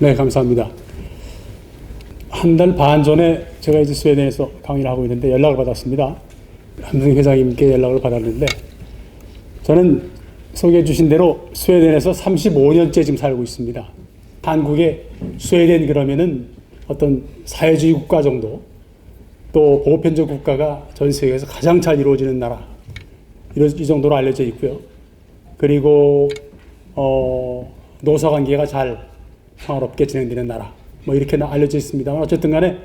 네, 감사합니다. 한 달 반 전에 제가 이제 스웨덴에서 강의를 하고 있는데 연락을 받았습니다. 함승 회장님께 연락을 받았는데, 저는 소개해 주신 대로 스웨덴에서 35년째 지금 살고 있습니다. 한국의 스웨덴 그러면은 어떤 사회주의 국가 정도, 또 보편적 국가가 전 세계에서 가장 잘 이루어지는 나라, 이 정도로 알려져 있고요. 그리고 노사관계가 잘 평화롭게 진행되는 나라, 뭐 이렇게 알려져 있습니다만, 어쨌든 간에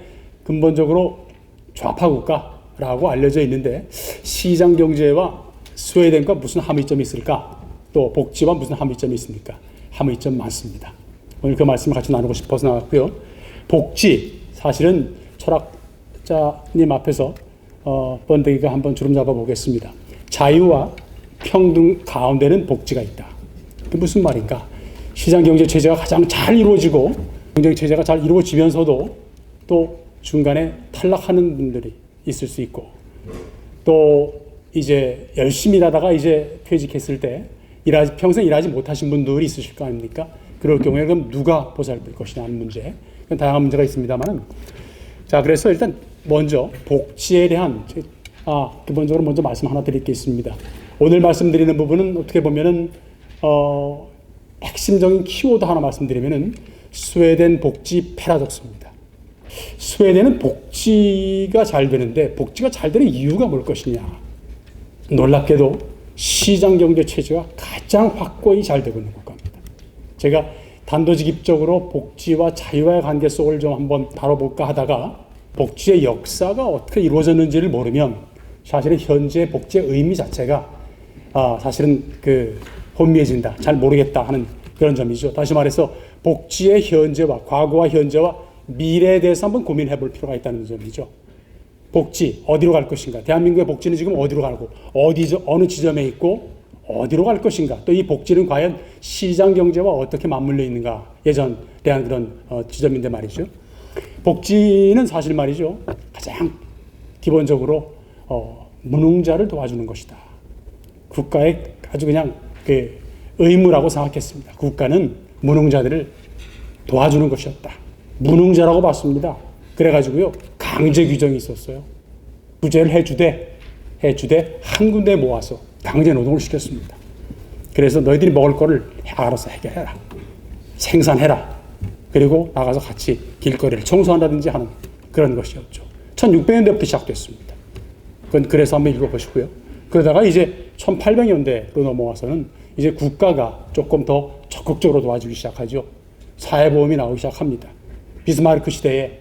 근본적으로 좌파 국가라고 알려져 있는데, 시장 경제와 스웨덴과 무슨 함의점이 있을까? 또 복지와 무슨 함의점이 있습니까? 함의점 많습니다. 오늘 그 말씀을 같이 나누고 싶어서 나왔고요. 복지, 사실은 철학자님 앞에서 번데기가 한번 주름 잡아 보겠습니다. 자유와 평등 가운데는 복지가 있다. 그 무슨 말인가? 시장 경제 체제가 가장 잘 이루어지고 경제 체제가 잘 이루어지면서도 또 중간에 탈락하는 분들이 있을 수 있고, 또 이제 열심히 일하다가 이제 퇴직했을 때 평생 일하지 못하신 분들이 있으실 거 아닙니까? 그럴 경우에 그럼 누가 보살필 것이냐 하는 문제, 다양한 문제가 있습니다만은, 자, 그래서 일단 먼저 복지에 대한 기본적으로 먼저 말씀 하나 드릴 게 있습니다. 오늘 말씀드리는 부분은 어떻게 보면은 핵심적인 키워드 하나 말씀드리면은 스웨덴 복지 패러독스입니다. 스웨덴은 복지가 잘 되는데, 복지가 잘 되는 이유가 뭘 것이냐? 놀랍게도 시장 경제 체제가 가장 확고히 잘 되고 있는 국가입니다. 제가 단도직입적으로 복지와 자유와의 관계 속을 좀 한번 다뤄볼까 하다가, 복지의 역사가 어떻게 이루어졌는지를 모르면 사실은 현재 복지의 의미 자체가 사실은 혼미해진다, 잘 모르겠다 하는 그런 점이죠. 다시 말해서 복지의 현재와 과거와 현재와 미래에 대해서 한번 고민해 볼 필요가 있다는 점이죠. 복지, 어디로 갈 것인가? 대한민국의 복지는 지금 어디로 가고, 어느 지점에 있고, 어디로 갈 것인가? 또 이 복지는 과연 시장 경제와 어떻게 맞물려 있는가? 예전 대한 그런 지점인데 말이죠. 복지는 사실 말이죠, 가장 기본적으로 무능자를 도와주는 것이다. 국가의 아주 그냥 의무라고 생각했습니다. 국가는 무능자들을 도와주는 것이었다. 무능자라고 봤습니다. 그래가지고요, 강제 규정이 있었어요. 구제를 해주되 한 군데 모아서 강제 노동을 시켰습니다. 그래서 너희들이 먹을 거를 알아서 해결해라, 생산해라, 그리고 나가서 같이 길거리를 청소한다든지 하는 그런 것이었죠. 1600년대부터 시작됐습니다. 그건 그래서 한번 읽어보시고요. 그러다가 이제 1800년대로 넘어와서는 이제 국가가 조금 더 적극적으로 도와주기 시작하죠. 사회보험이 나오기 시작합니다. 비스마르크 시대에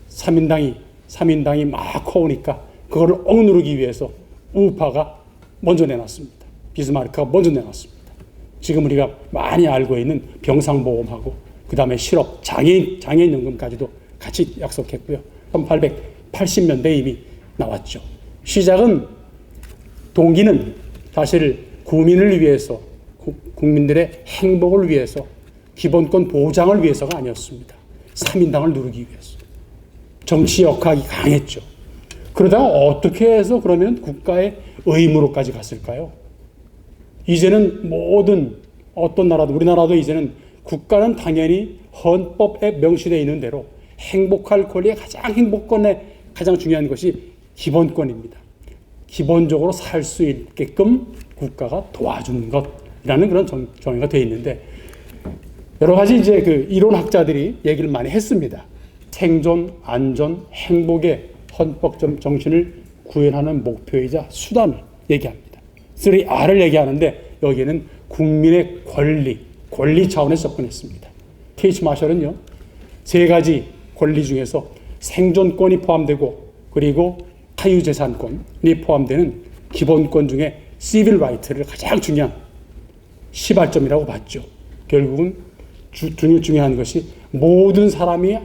3인당이 막 커오니까 그거를 억누르기 위해서 우파가 먼저 내놨습니다. 비스마르크가 먼저 내놨습니다. 지금 우리가 많이 알고 있는 병상보험하고 그 다음에 실업, 장애인연금까지도 같이 약속했고요. 1880년대에 이미 나왔죠. 시작은, 동기는 사실 국민을 위해서, 국민들의 행복을 위해서, 기본권 보장을 위해서가 아니었습니다. 3인당을 누르기 위해서. 정치 역학이 강했죠. 그러다가 어떻게 해서 그러면 국가의 의무로까지 갔을까요? 이제는 어떤 나라도, 우리나라도 이제는 국가는 당연히 헌법에 명시되어 있는 대로 행복할 권리의 행복권의 가장 중요한 것이 기본권입니다. 기본적으로 살 수 있게끔 국가가 도와주는 것이라는 그런 정의가 되어 있는데, 여러 가지 이제 이론학자들이 얘기를 많이 했습니다. 생존, 안전, 행복의 헌법적 정신을 구현하는 목표이자 수단을 얘기합니다. 3R을 얘기하는데, 여기에는 국민의 권리 차원에서 접근했습니다. 케이츠 마셜은요, 3가지 권리 중에서 생존권이 포함되고, 그리고 사유재산권이 포함되는 기본권 중에 시빌 라이트를 가장 중요한 시발점이라고 봤죠. 결국은 중요한 것이 모든 사람이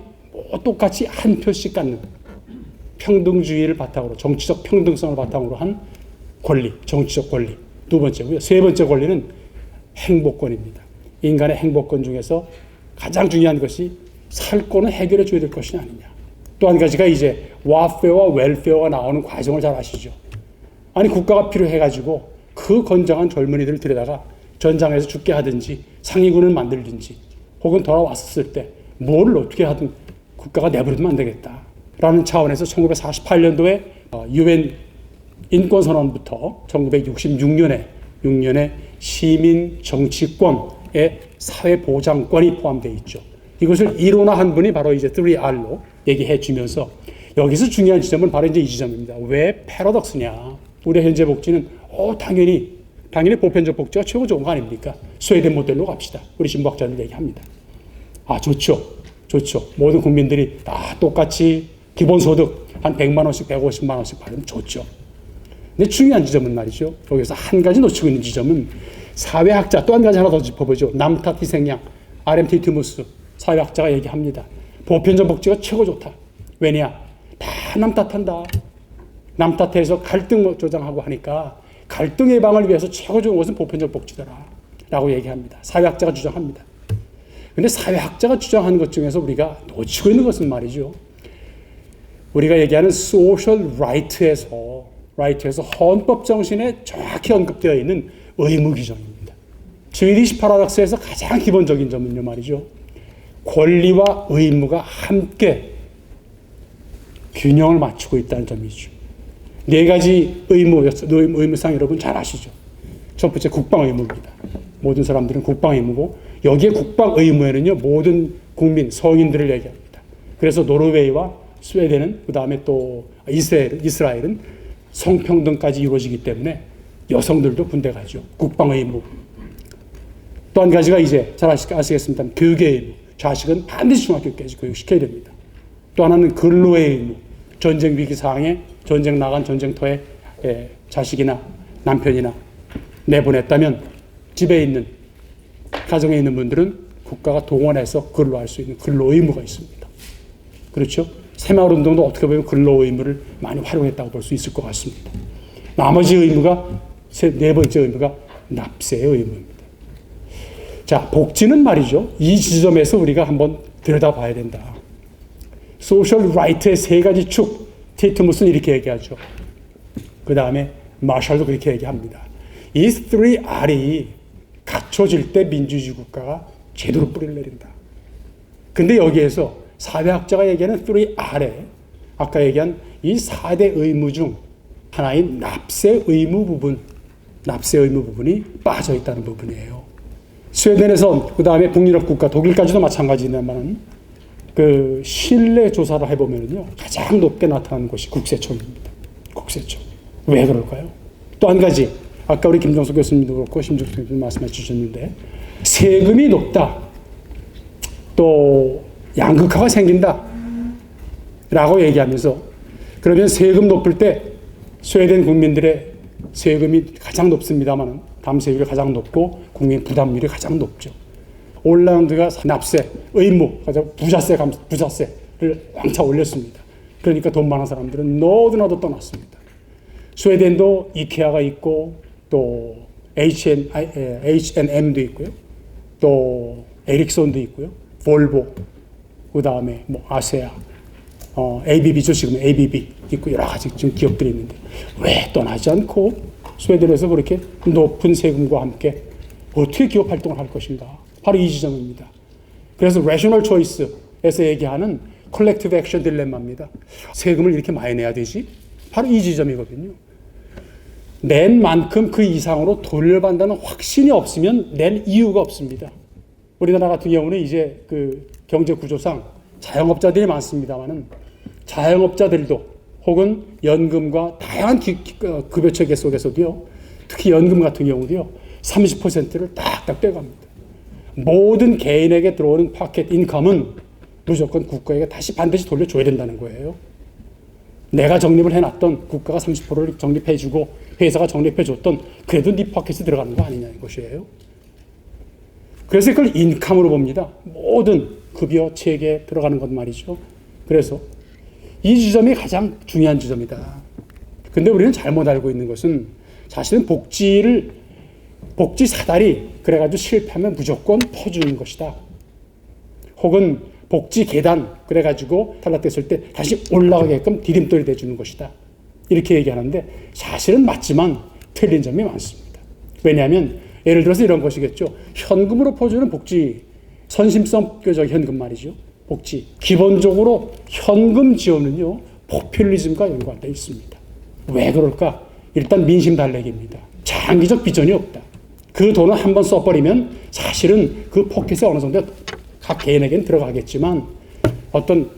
똑같이 한 표씩 갖는 평등주의를 바탕으로, 정치적 평등성을 바탕으로 한 권리, 정치적 권리. 두 번째고요. 세 번째 권리는 행복권입니다. 인간의 행복권 중에서 가장 중요한 것이 살권을 해결해 줘야 될 것이 아니냐. 또 한 가지가 이제 와페어와 웰페어가 나오는 과정을 잘 아시죠. 아니, 국가가 필요해가지고 그 건장한 젊은이들을 들여다가 전장에서 죽게 하든지 상위군을 만들든지, 혹은 돌아왔을 때 뭘 어떻게 하든 국가가 내버려두면 안 되겠다라는 차원에서 1948년도에 유엔 인권선언부터 1966년에 시민 정치권의 사회보장권이 포함되어 있죠. 이것을 이론화한 분이 바로 이제 3R로 얘기해 주면서 여기서 중요한 지점은 바로 이제 이 지점입니다. 왜 패러독스냐? 우리 현재 복지는 당연히 보편적 복지가 최고 좋은 거 아닙니까? 스웨덴 모델로 갑시다. 우리 신부학자들 얘기합니다. 좋죠. 모든 국민들이 다 똑같이 기본소득 한 100만 원씩 150만 원씩 받으면 좋죠. 근데 중요한 지점은 말이죠. 여기서 한 가지 놓치고 있는 지점은 사회학자, 또 한 가지 하나 더 짚어보죠. 남탓 희생양, RMT 티무스 사회학자가 얘기합니다. 보편적 복지가 최고 좋다. 왜냐? 다 남탓한다. 남탓해서 갈등 조장하고 하니까 갈등 예방을 위해서 최고 좋은 것은 보편적 복지더라 라고 얘기합니다. 사회학자가 주장합니다. 근데 사회학자가 주장하는 것 중에서 우리가 놓치고 있는 것은 말이죠. 우리가 얘기하는 소셜 라이트에서 헌법 정신에 정확히 언급되어 있는 의무 규정입니다. 스위디시 파라독스에서 가장 기본적인 점은요 말이죠. 권리와 의무가 함께 균형을 맞추고 있다는 점이죠. 네 가지 의무상 여러분 잘 아시죠? 첫 번째 국방 의무입니다. 모든 사람들은 국방 의무고 여기에 국방 의무에는요 모든 국민 성인들을 얘기합니다. 그래서 노르웨이와 스웨덴은 그 다음에 또 이스라엘은 성평등까지 이루어지기 때문에 여성들도 군대 가죠. 국방 의무. 또 한 가지가 이제 잘 아시겠습니다. 교육의 의무. 자식은 반드시 중학교까지 교육시켜야 됩니다. 또 하나는 근로의 의무. 전쟁 위기 상황에 전쟁 나간 전쟁터에 자식이나 남편이나 내보냈다면 집에 있는 가정에 있는 분들은 국가가 동원해서 근로할 수 있는 근로 의무가 있습니다. 그렇죠? 새마을운동도 어떻게 보면 근로 의무를 많이 활용했다고 볼 수 있을 것 같습니다. 나머지 의무가 네 번째 의무가 납세의 의무입니다. 자, 복지는 말이죠. 이 지점에서 우리가 한번 들여다봐야 된다. 소셜 라이트의 세 가지 축, 티트무스는 이렇게 얘기하죠. 그 다음에 마샬도 그렇게 얘기합니다. 이 3R이 갖춰질 때 민주주의 국가가 제대로 뿌리를 내린다. 근데 여기에서 사회학자가 얘기하는 3R에 아까 얘기한 이 4대 의무 중 하나인 납세 의무 부분이 빠져 있다는 부분이에요. 스웨덴에서 그 다음에 북유럽 국가 독일까지도 마찬가지지만 그 신뢰 조사를 해보면요 가장 높게 나타나는 것이 국세청입니다. 국세청. 왜 그럴까요? 또 한 가지 아까 우리 김정수 교수님도 그렇고 심주수 교수님 말씀해 주셨는데 세금이 높다. 또 양극화가 생긴다. 라고 얘기하면서 그러면 세금 높을 때 스웨덴 국민들의 세금이 가장 높습니다만 담세율이 가장 높고 국민 부담률이 가장 높죠. 홀란드가 납세, 의무, 부자세를 왕차 올렸습니다. 그러니까 돈 많은 사람들은 너도나도 떠났습니다. 스웨덴도 이케아가 있고 또 H&M도 있고요. 또 에릭손도 있고요. 볼보, 그 다음에 뭐 아세아, ABB죠. 지금 ABB 있고 여러 가지 지금 기업들이 있는데 왜 떠나지 않고 스웨덴에서 그렇게 높은 세금과 함께 어떻게 기업 활동을 할 것인가? 바로 이 지점입니다. 그래서 rational choice에서 얘기하는 collective action 딜레마입니다. 세금을 이렇게 많이 내야 되지? 바로 이 지점이거든요. 낸 만큼 그 이상으로 돌려받는다는 확신이 없으면 낼 이유가 없습니다. 우리나라 같은 경우는 이제 그 경제 구조상 자영업자들이 많습니다만은 자영업자들도 혹은 연금과 다양한 급여 체계 속에서도요, 특히 연금 같은 경우도요, 30%를 딱딱 떼갑니다. 모든 개인에게 들어오는 파켓 인컴은 무조건 국가에게 다시 반드시 돌려줘야 된다는 거예요. 내가 적립을 해놨던 국가가 30%를 적립해주고 회사가 적립해줬던 그래도 네 파켓에 들어가는 거 아니냐는 것이에요. 그래서 그걸 인컴으로 봅니다. 모든 급여 체계에 들어가는 것 말이죠. 그래서 이 지점이 가장 중요한 지점이다. 근데 우리는 잘못 알고 있는 것은 사실은 복지 사다리 그래가지고 실패하면 무조건 퍼주는 것이다. 혹은 복지 계단 그래가지고 탈락됐을 때 다시 올라가게끔 디딤돌이 돼주는 것이다. 이렇게 얘기하는데 사실은 맞지만 틀린 점이 많습니다. 왜냐하면 예를 들어서 이런 것이겠죠. 현금으로 퍼주는 복지 선심성교적 현금 말이죠. 복지. 기본적으로 현금 지원은요, 포퓰리즘과 연관되어 있습니다. 왜 그럴까? 일단 민심 달래기입니다. 장기적 비전이 없다. 그 돈을 한번 써버리면 사실은 그 포켓에 어느 정도 각 개인에게는 들어가겠지만 어떤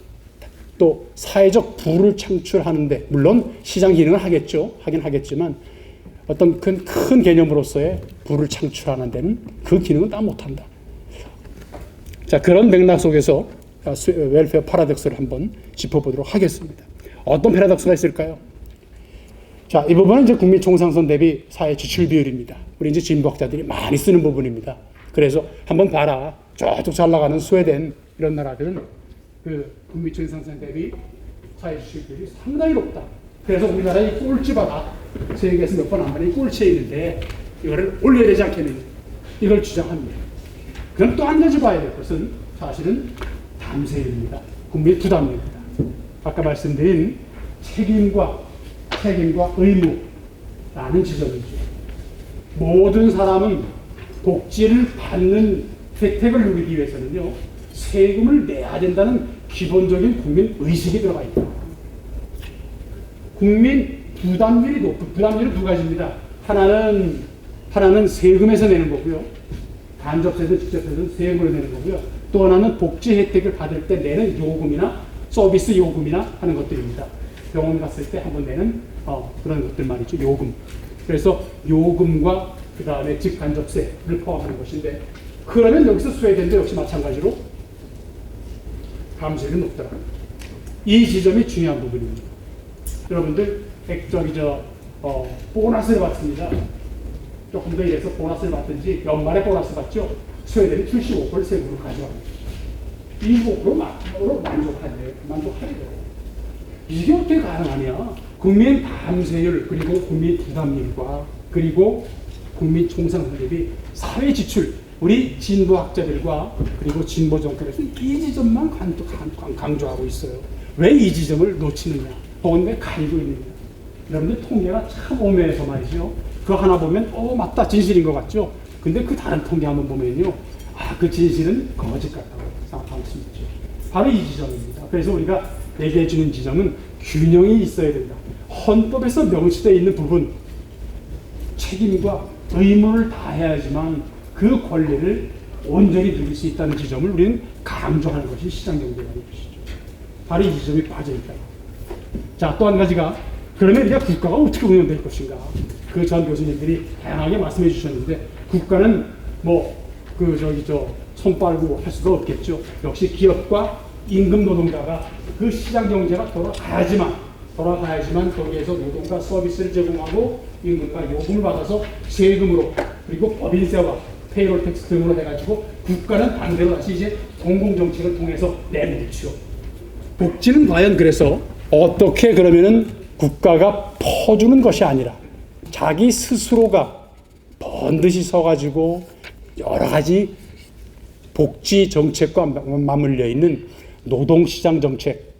또 사회적 부를 창출하는데, 물론 시장 기능을 하긴 하겠지만 어떤 큰 개념으로서의 부를 창출하는 데는 그 기능은 다 못한다. 자, 그런 맥락 속에서 웰페어 파라독스를 한번 짚어보도록 하겠습니다. 어떤 패러독스가 있을까요? 자, 이 부분은 이제 국민 총상선 대비 사회 지출 비율입니다. 우리 이제 진보학자들이 많이 쓰는 부분입니다. 그래서 한번 봐라. 저쪽 잘 나가는 스웨덴 이런 나라들은 그 국민 총상선 대비 사회 지출 비율이 상당히 높다. 그래서 우리나라 이 꼴찌바다, 세계에서 몇 번 안 받는 이 꼴찌에 있는데 이거를 올려야 되지 않겠느냐, 이걸 주장합니다. 그럼 또 한 가지 봐야 될 것은 사실은 담세율입니다. 국민 부담입니다. 아까 말씀드린 책임과 의무라는 지점이죠. 모든 사람은 복지를 받는 혜택을 누리기 위해서는요, 세금을 내야 된다는 기본적인 국민 의식이 들어가 있다. 국민 부담률이 높은, 부담률은 두 가지입니다. 하나는 세금에서 내는 거고요. 간접세든 직접세든 세금으로 내는 거고요. 또 하나는 복지 혜택을 받을 때 내는 요금이나 서비스 요금이나 하는 것들입니다. 병원 갔을 때 한번 내는 그런 것들 말이죠. 요금. 그래서 요금과 그 다음에 직간접세를 포함하는 것인데, 그러면 여기서 스웨덴도 역시 마찬가지로 감세율이 높더라. 이 지점이 중요한 부분입니다. 여러분들 보너스를 받습니다. 조금 더 이래서 보너스를 받든지 연말에 보너스 받죠. 스웨덴이 75%를 세금으로 가져갑니다. 이 부분으로 만족하래요. 이게 어떻게 가능하냐? 국민 감세율, 그리고 국민 부담률과 그리고 국민 총상선 대비 사회 지출, 우리 진보학자들과 그리고 진보 정권에서 이 지점만 강조하고 있어요. 왜 이 지점을 놓치느냐, 혹은 왜 가리고 있느냐. 여러분들 통계가 참 오묘해서 말이죠. 그거 하나 보면 맞다, 진실인 것 같죠. 근데 그 다른 통계 한번 보면요, 그 진실은 거짓 같다고 생각할 수 있죠. 바로 이 지점입니다. 그래서 우리가 얘기해 주는 지점은 균형이 있어야 된다. 헌법에서 명시되어 있는 부분, 책임과 의무를 다해야지만 그 권리를 온전히 누릴 수 있다는 지점을 우리는 강조하는 것이 시장경제라는 것이죠. 바로 이 지점이 빠져있다. 자, 또 한 가지가, 그러면 우리가 국가가 어떻게 운영될 것인가. 그 전 교수님들이 다양하게 말씀해 주셨는데, 국가는 손 빨고 할 수가 없겠죠. 역시 기업과 임금 노동자가 그 시장 경제가 돌아가야지만 거기에서 노동과 서비스를 제공하고 임금과 요금을 받아서 세금으로, 그리고 법인세와 페이롤 텍스 등으로 해가지고 국가는 반대로 다시 이제 공공정책을 통해서 내놓죠. 복지는 과연 그래서 어떻게 그러면은 국가가 퍼주는 것이 아니라 자기 스스로가 번듯이 서가지고 여러 가지 복지 정책과 맞물려 있는 노동시장 정책,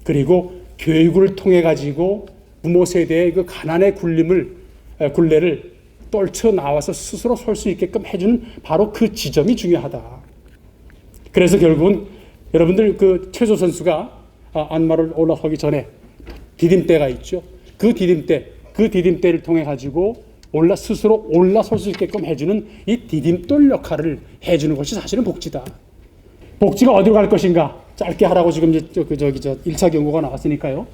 그리고 교육을 통해 가지고 부모 세대의 그 가난의 굴레를 떨쳐 나와서 스스로 설 수 있게끔 해주는 바로 그 지점이 중요하다. 그래서 결국은 여러분들 그 최소 선수가 안마를 올라서기 전에 디딤대가 있죠. 그 디딤대를 통해 가지고 스스로 올라설 수 있게끔 해주는 이 디딤돌 역할을 해주는 것이 사실은 복지다. 복지가 어디로 갈 것인가? 짧게 하라고 지금 1차 경고가 나왔으니까요.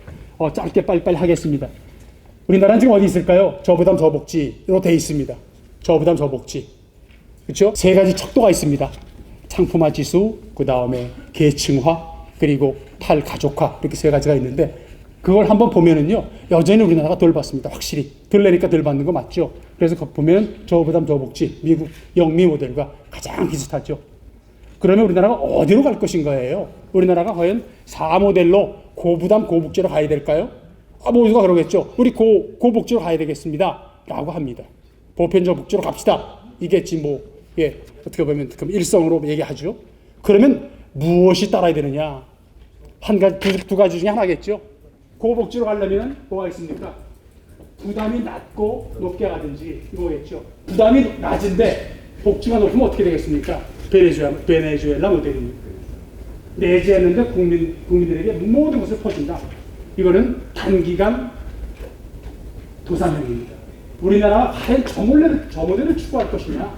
짧게 빨리빨리 하겠습니다. 우리나라는 지금 어디 있을까요? 저부담 저복지로 돼 있습니다. 저부담 저복지. 그렇죠? 세 가지 척도가 있습니다. 상품화 지수, 그 다음에 계층화, 그리고 탈가족화, 이렇게 세 가지가 있는데, 그걸 한번 보면은요, 여전히 우리나라가 덜 받습니다. 확실히. 덜 내니까 덜 받는 거 맞죠? 그래서 보면 저부담 저복지, 미국 영미 모델과 가장 비슷하죠. 그러면 우리나라가 어디로 갈 것인가예요? 우리나라가 과연 4모델로 고부담 고복지로 가야 될까요? 모두가 그러겠죠. 우리 고복지로 가야 되겠습니다. 라고 합니다. 보편적 복지로 갑시다. 이게 어떻게 보면 일성으로 얘기하죠. 그러면 무엇이 따라야 되느냐? 두 가지 중에 하나겠죠. 고복지로 가려면 뭐가 있습니까? 부담이 낮고 높게 가든지 이거겠죠. 부담이 낮은데 복지가 높으면 어떻게 되겠습니까? 베네수엘라 모델입니다. 내재했는데 국민들에게 모든 것을 퍼준다. 이거는 단기간 도산형입니다. 우리나라가 과연 저 모델을 추구할 것이냐,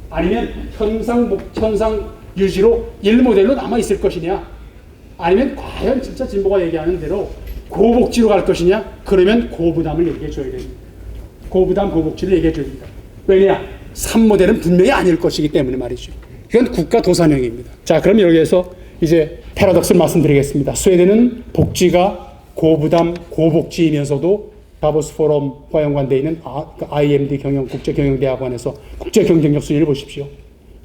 아니면 현상 유지로 1모델로 남아있을 것이냐, 아니면 과연 진짜 진보가 얘기하는 대로 고복지로 갈 것이냐, 그러면 고부담을 얘기해 줘야 됩니다. 고부담, 고복지를 얘기해 줍니다. 왜냐? 3모델은 분명히 아닐 것이기 때문에 말이죠. 이건 국가 도산형입니다. 자, 그럼 여기에서 이제 패러독스를 말씀드리겠습니다. 스웨덴은 복지가 고부담, 고복지이면서도 다보스 포럼과 연관되어 있는 IMD 국제경영대학원에서 국제경쟁력 순위를 보십시오.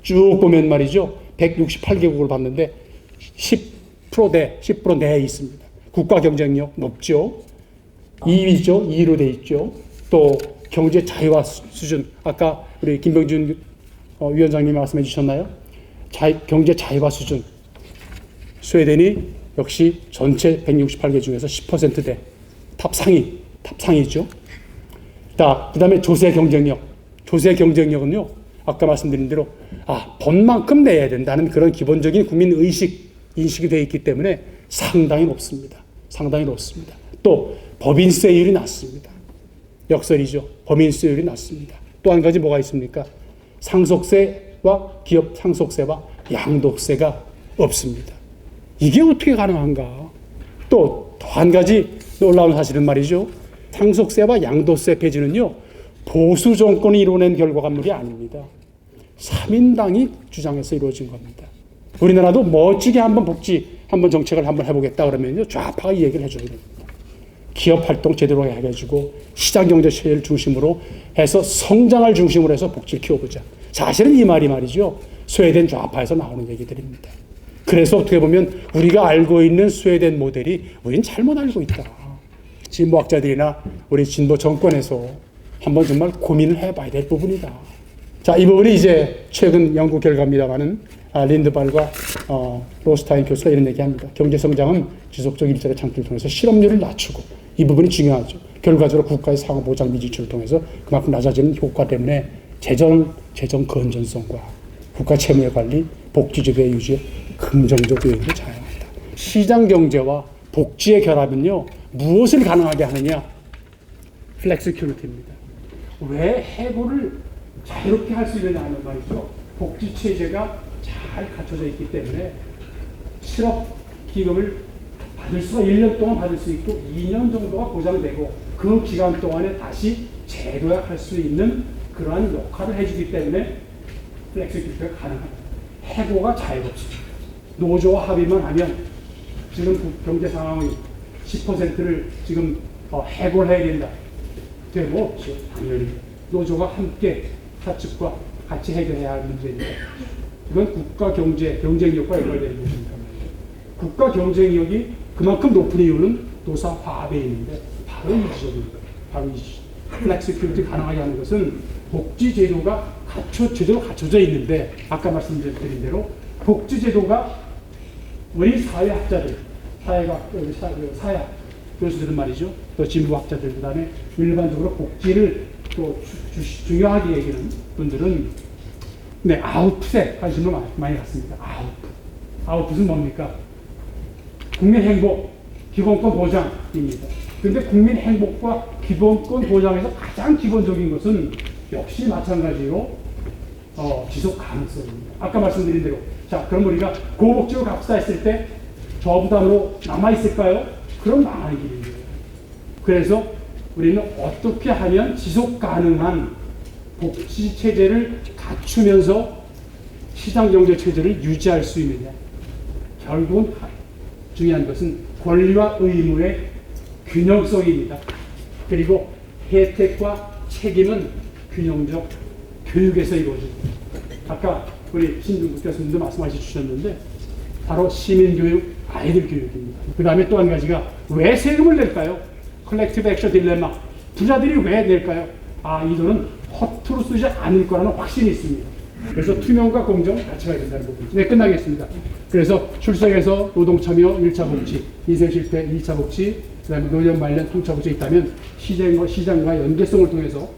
쭉 보면 말이죠. 168개국을 봤는데 10% 내에 있습니다. 국가 경쟁력 높죠. 2위죠. 2위로 돼 있죠. 또 경제 자유화 수준, 아까 우리 김병준 위원장님이 말씀해 주셨나요? 경제 자유화 수준. 스웨덴이 역시 전체 168개 중에서 10%대 탑상이죠. 그 다음에 조세 경쟁력. 조세 경쟁력은요, 아까 말씀드린 대로, 번만큼 내야 된다는 그런 기본적인 국민 인식이 되어 있기 때문에 상당히 높습니다. 상당히 높습니다. 또, 법인세율이 낮습니다. 역설이죠. 법인세율이 낮습니다. 또 한 가지 뭐가 있습니까? 기업 상속세와 양도세가 없습니다. 이게 어떻게 가능한가? 또 한 가지 놀라운 사실은 말이죠. 상속세와 양도세 폐지는요, 보수 정권이 이뤄낸 결과물이 아닙니다. 3인당이 주장해서 이루어진 겁니다. 우리나라도 멋지게 한번 정책을 한번 해보겠다 그러면요, 좌파가 이 얘기를 해줘야 됩니다. 기업 활동 제대로 해가지고 시장 경제 체제를 중심으로 해서 성장을 중심으로 해서 복지를 키워보자. 사실은 이 말이 말이죠, 스웨덴 좌파에서 나오는 얘기들입니다. 그래서 어떻게 보면 우리가 알고 있는 스웨덴 모델이 우리는 잘못 알고 있다. 진보학자들이나 우리 진보 정권에서 한번 정말 고민을 해봐야 될 부분이다. 자, 이 부분이 이제 최근 연구 결과입니다만은 린드발과 로스타인 교수가 이런 얘기합니다. 경제 성장은 지속적 일자리 창출을 통해서 실업률을 낮추고, 이 부분이 중요하죠. 결과적으로 국가의 상호 보장 미지출을 통해서 그만큼 낮아지는 효과 때문에 재정 건전성과 국가 채무의 관리, 복지제도의 유지에 긍정적 요인도 작용한다. 시장 경제와 복지의 결합은요, 무엇을 가능하게 하느냐? 플렉시큐리티입니다. 왜 해고를 자유롭게 할 수 있느냐 하는 말이죠. 복지 체제가 잘 갖춰져 있기 때문에 실업 기금을 받을 수가 1년 동안 받을 수 있고 2년 정도가 보장되고 그 기간 동안에 다시 재도약할 수 있는 그러한 역할을 해주기 때문에 플렉시큐리티가 가능합니다. 해고가 자유롭습니다. 노조와 합의만 하면 지금 경제 상황의 10%를 지금 해고를 해야 된다. 되고 없죠. 당연히 노조가 함께 사측과 같이 해결해야 할 문제입니다. 이건 국가 경쟁력과 연결되는 것입니다. 국가 경쟁력이 그만큼 높은 이유는 노사 화합에 있는데 바로 이 지점입니다. 바로 이 지점. 플렉시큐리티 가능하게 하는 것은 복지 제도가 제대로 갖춰져 있는데, 아까 말씀드린 대로 복지 제도가 우리 사회학자들, 사회학 교수들은 말이죠, 또 진보학자들, 그다음에 일반적으로 복지를 또 중요하게 얘기하는 분들은 아웃풋에 관심을 많이 갖습니다. 아웃풋은 뭡니까? 국민 행복, 기본권 보장입니다. 그런데 국민 행복과 기본권 보장에서 가장 기본적인 것은 역시 마찬가지로 지속 가능성입니다. 아까 말씀드린 대로, 자, 그럼 우리가 고복지로 갑시다 했을 때 저부담으로 남아있을까요? 그럼 망하는 길입니다. 그래서 우리는 어떻게 하면 지속 가능한 복지 체제를 갖추면서 시장 경제 체제를 유지할 수 있느냐. 결국은 중요한 것은 권리와 의무의 균형성입니다. 그리고 혜택과 책임은 균형적 교육에서 이루어집니다. 아까 우리 신중국 교수님도 말씀하시 주셨는데 바로 시민교육, 아이들 교육입니다. 그 다음에 또 한 가지가 왜 세금을 낼까요? 컬렉티브 액션 딜레마. 부자들이 왜 낼까요? 이 돈은 허투루 쓰지 않을 거라는 확신이 있습니다. 그래서 투명과 공정 같이 가야 된다는 부분이죠. 네, 끝나겠습니다. 그래서 출생에서 노동참여 1차 복지, 인생 실패 2차 복지, 그 다음에 노년 말년 3차 복지 있다면 시장과 연계성을 통해서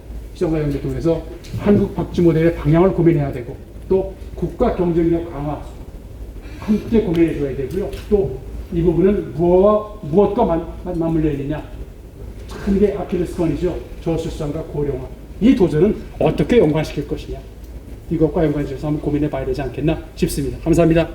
한국 복지 모델의 방향을 고민해야 되고, 또 국가 경쟁력 강화 함께 고민해 줘야 되고요. 또 이 부분은 무엇과 맞물려 있느냐. 참 이게 아킬레스건이죠. 저출산과 고령화. 이 도전은 어떻게 연관시킬 것이냐. 이것과 연관시켜서 한번 고민해 봐야 되지 않겠나 싶습니다. 감사합니다.